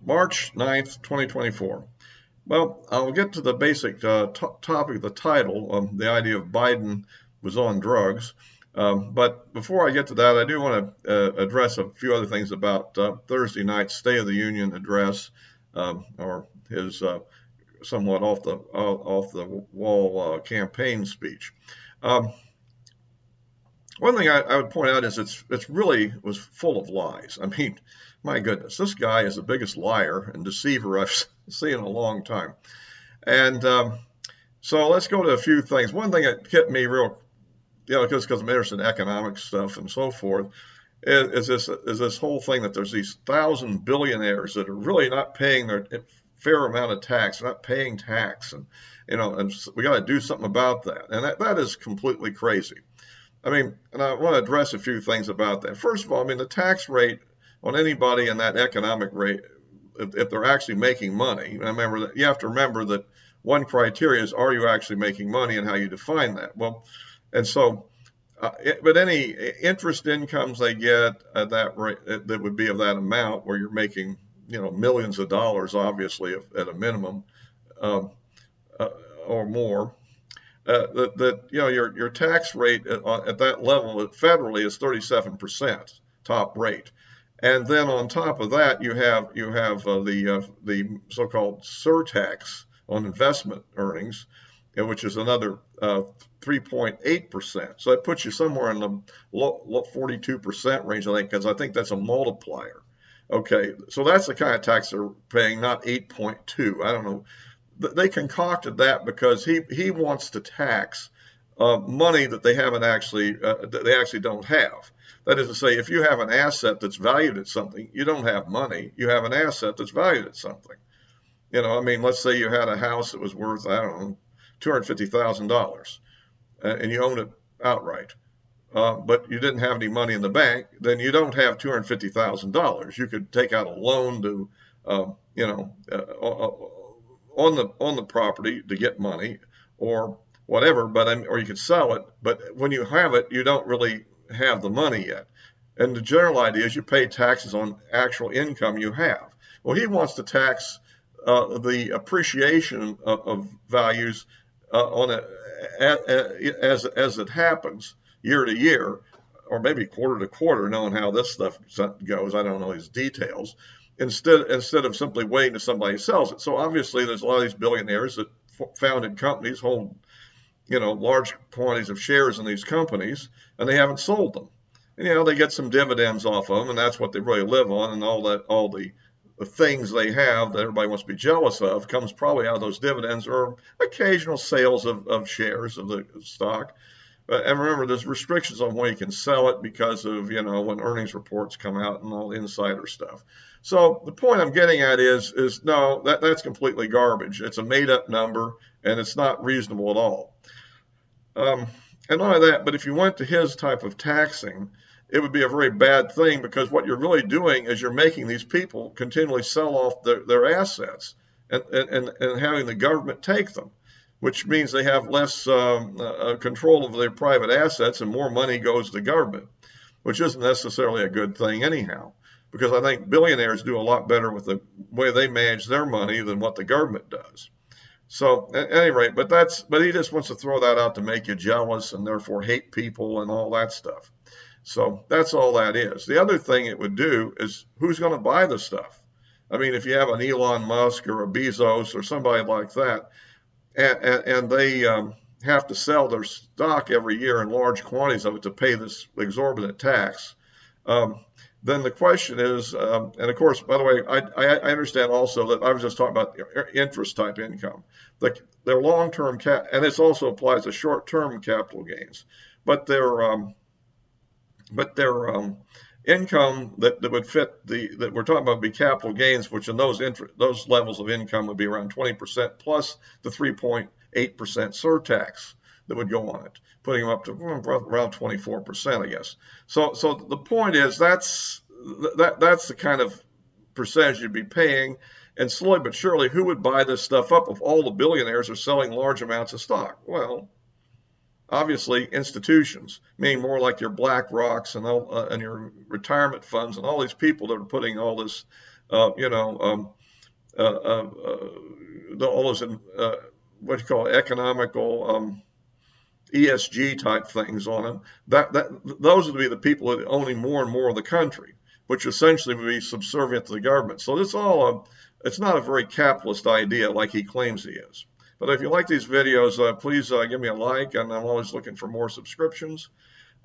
March 9th, 2024. Well, I'll get to the basic topic, the title, the idea of Biden was on drugs. But before I get to that, I do want to address a few other things about Thursday night's State of the Union address, or his somewhat off the wall campaign speech. Um, One thing I would point out is it's really was full of lies. I mean, my goodness, this guy is the biggest liar and deceiver I've seen in a long time. And so let's go to a few things. One thing that hit me real, because I'm interested in economic stuff and so forth, is this whole thing that there's these 1,000 billionaires that are really not paying their fair amount of tax, not paying tax, and we got to do something about that. And that is completely crazy. I mean, and I want to address a few things about that. First of all, I mean, the tax rate on anybody in that economic rate, if they're actually making money, remember that you have to remember that one criteria is, are you actually making money, and how you define that? Well, and so, but any interest incomes they get at that rate, that would be of that amount, where you're making, millions of dollars, obviously, at a minimum, uh, or more. Your tax rate at that level federally is 37% top rate, and then on top of that you have the so-called surtax on investment earnings, which is another 3.8%. So that puts you somewhere in the low 42% range, I think, because I think that's a multiplier. Okay, so that's the kind of tax they're paying, not 8.2. I don't know. They concocted that because he wants to tax money that they haven't actually that they actually don't have. That is to say, if you have an asset that's valued at something, you don't have money. You have an asset that's valued at something. I mean, let's say you had a house that was worth, I don't know, $250,000, and you owned it outright. But you didn't have any money in the bank, then you don't have $250,000. You could take out a loan to, on the property to get money or whatever, or you could sell it. But when you have it, you don't really have the money yet. And the general idea is you pay taxes on actual income you have. Well, he wants to tax the appreciation of values on it as it happens year to year, or maybe quarter to quarter, knowing how this stuff goes. I don't know these details. Instead of simply waiting till somebody sells it. So obviously there's a lot of these billionaires that founded companies, hold large quantities of shares in these companies, and they haven't sold them. And they get some dividends off of them, and that's what they really live on. And all the things they have that everybody wants to be jealous of comes probably out of those dividends or occasional sales of shares of the stock. And remember, there's restrictions on when you can sell it because of, when earnings reports come out and all the insider stuff. So the point I'm getting at is no, that's completely garbage. It's a made up number, and it's not reasonable at all. And not only that, but if you went to his type of taxing, it would be a very bad thing, because what you're really doing is you're making these people continually sell off their assets and having the government take them, which means they have less control of their private assets and more money goes to government, which isn't necessarily a good thing anyhow, because I think billionaires do a lot better with the way they manage their money than what the government does. So at any rate, but he just wants to throw that out to make you jealous and therefore hate people and all that stuff. So that's all that is. The other thing it would do is, who's going to buy the stuff? I mean, if you have an Elon Musk or a Bezos or somebody like that, and they have to sell their stock every year in large quantities of it to pay this exorbitant tax, then the question is, and of course, by the way, I understand also that I was just talking about interest type income. Their long-term and this also applies to short-term capital gains, but their income that would fit that we're talking about would be capital gains, which in those levels of income would be around 20% plus the 3.8% surtax that would go on it, putting them up to around 24%, I guess. So the point is that's the kind of percentage you'd be paying, and slowly but surely, who would buy this stuff up if all the billionaires are selling large amounts of stock? Well, obviously institutions, meaning more like your BlackRocks and your retirement funds and all these people that are putting all this you know, all those what you call economical ESG type things on them. Those would be the people that owning more and more of the country, which essentially would be subservient to the government. So it's not a very capitalist idea like he claims he is. But if you like these videos, please give me a like, and I'm always looking for more subscriptions.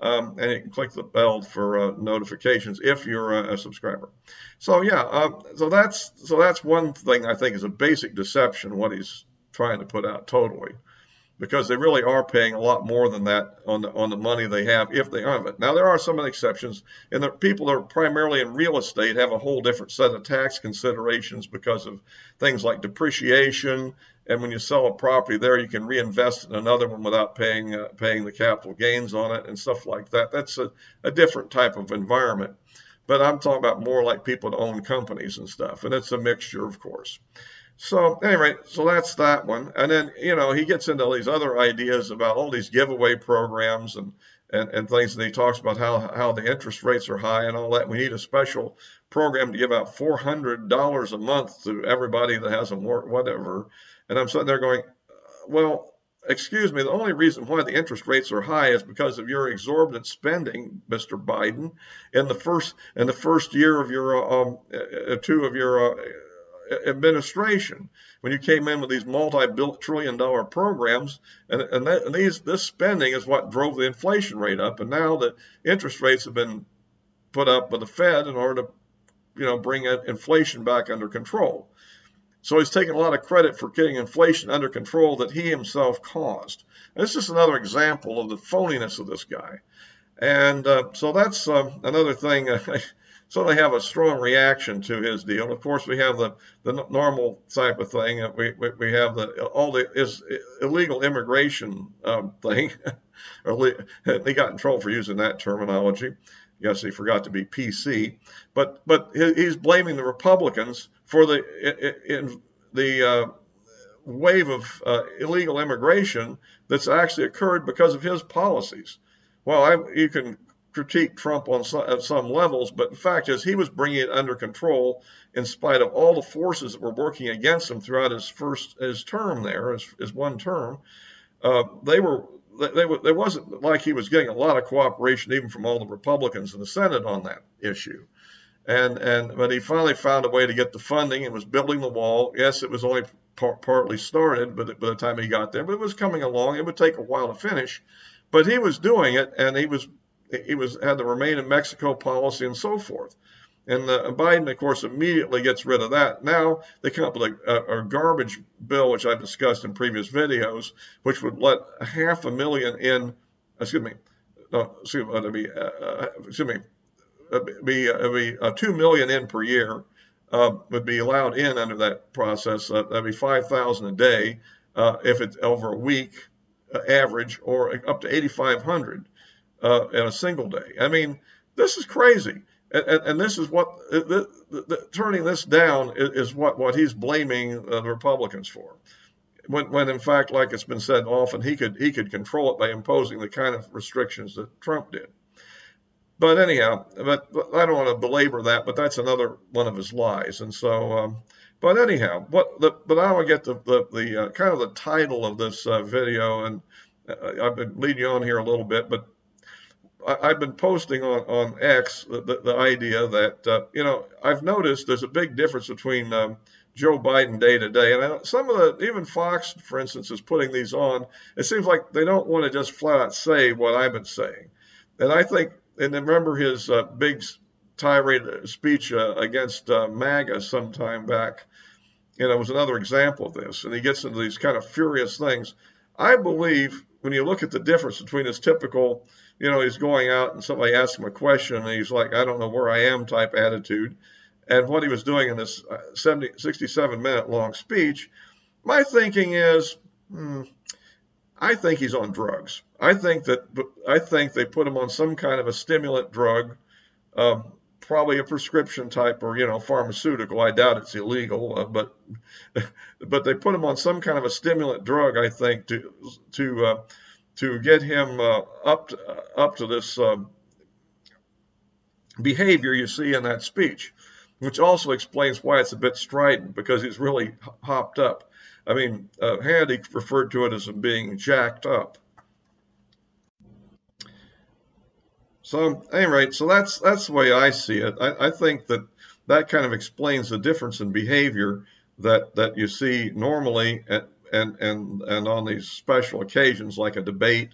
And you can click the bell for notifications if you're a subscriber. So yeah, so that's one thing I think is a basic deception what he's trying to put out totally, because they really are paying a lot more than that on the money they have if they have it. Now there are some exceptions, and the people that are primarily in real estate have a whole different set of tax considerations because of things like depreciation, and when you sell a property there, you can reinvest in another one without paying the capital gains on it and stuff like that. That's a different type of environment. But I'm talking about more like people that own companies and stuff, and it's a mixture, of course. So anyway, so that's that one. And then, he gets into all these other ideas about all these giveaway programs and things. And he talks about how the interest rates are high and all that. We need a special program to give out $400 a month to everybody that has a whatever. And I'm sitting there going, well, excuse me, the only reason why the interest rates are high is because of your exorbitant spending, Mr. Biden, in the first year of your two of your administration, when you came in with these multi-trillion-dollar programs, and this spending is what drove the inflation rate up, and now the interest rates have been put up by the Fed in order to, bring inflation back under control. So he's taking a lot of credit for getting inflation under control that he himself caused. And it's just another example of the phoniness of this guy. And so that's another thing. So they have a strong reaction to his deal. Of course, we have the normal type of thing. We have all the illegal immigration thing. He got in trouble for using that terminology. I guess he forgot to be PC. But he's blaming the Republicans for the wave of illegal immigration that's actually occurred because of his policies. Well, you can critique Trump at some levels, but the fact is he was bringing it under control in spite of all the forces that were working against him throughout his term there, his one term. It wasn't like he was getting a lot of cooperation even from all the Republicans in the Senate on that issue. But he finally found a way to get the funding and was building the wall. Yes, it was only partly started, but by the time he got there, but it was coming along. It would take a while to finish, but he was doing it, and he had the Remain in Mexico policy and so forth. And Biden, of course, immediately gets rid of that. Now they come up with a garbage bill, which I've discussed in previous videos, which would let 500,000 in. Excuse me. No, excuse me. Be 2 million in per year would be allowed in under that process. That'd be 5,000 a day if it's over a week average, or up to 8,500 in a single day. I mean, this is crazy. And this is what turning this down is what he's blaming the Republicans for. When in fact, like it's been said often, he could control it by imposing the kind of restrictions that Trump did. But anyhow, but I don't want to belabor that. But that's another one of his lies. And so, but anyhow, but I want to get the kind of the title of this video, and I've been leading you on here a little bit, but I've been posting on X the idea that, I've noticed there's a big difference between Joe Biden day to day. And some of even Fox, for instance, is putting these on. It seems like they don't want to just flat out say what I've been saying. And I think, and remember his big tirade speech against MAGA some time back, it was another example of this. And he gets into these kind of furious things. I believe when you look at the difference between his typical, he's going out and somebody asks him a question and he's like, I don't know where I am type attitude, and what he was doing in this 67-minute long speech, my thinking is, I think he's on drugs. I think they put him on some kind of a stimulant drug, probably a prescription type or pharmaceutical. I doubt it's illegal, but they put him on some kind of a stimulant drug, I think, to get him up to this behavior you see in that speech. which also explains why it's a bit strident, because he's really hopped up. I mean, Hannity referred to it as being jacked up. So, at any rate, so that's the way I see it. I think that that kind of explains the difference in behavior that you see normally and on these special occasions like a debate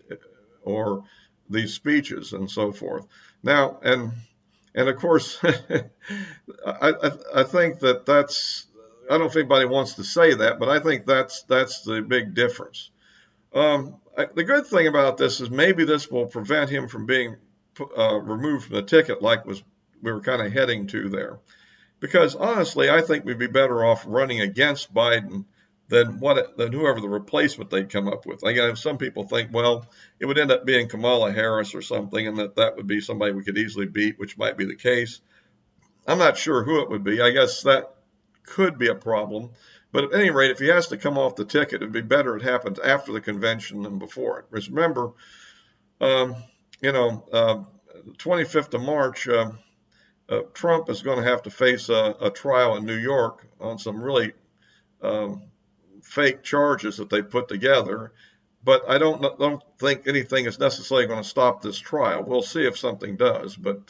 or these speeches and so forth. Now, and of course, I think that's I don't know if anybody wants to say that, but I think that's the big difference. The good thing about this is maybe this will prevent him from being removed from the ticket, like we were kind of heading to there. Because honestly, I think we'd be better off running against Biden than whoever the replacement they'd come up with. Again, some people think, well, it would end up being Kamala Harris or something, and that would be somebody we could easily beat, which might be the case. I'm not sure who it would be. I guess that could be a problem. But at any rate, if he has to come off the ticket, it'd be better it happens after the convention than before it. Because remember, um, you know, 25th of March, Trump is going to have to face a trial in New York on some really um, fake charges that they put together. But I don't think anything is necessarily going to stop this trial. We'll see if something does. But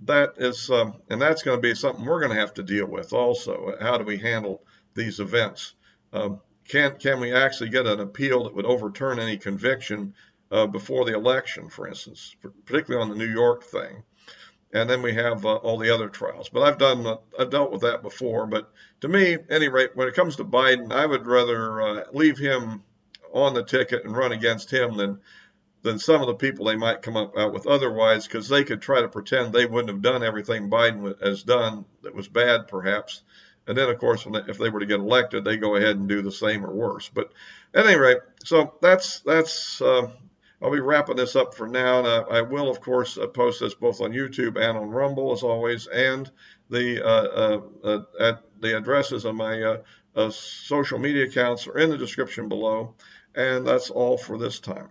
that is, and that's going to be something we're going to have to deal with also. How do we handle these events? Can we actually get an appeal that would overturn any conviction before the election, for instance, particularly on the New York thing? And then we have all the other trials. But I've dealt with that before. But to me, at any rate, when it comes to Biden, I would rather leave him on the ticket and run against him than some of the people they might come up out with otherwise, because they could try to pretend they wouldn't have done everything Biden has done that was bad, perhaps. And then, of course, if they were to get elected, they go ahead and do the same or worse. But at any rate, so that's I'll be wrapping this up for now. And I will, of course, post this both on YouTube and on Rumble, as always, and at the addresses of my social media accounts are in the description below. And that's all for this time.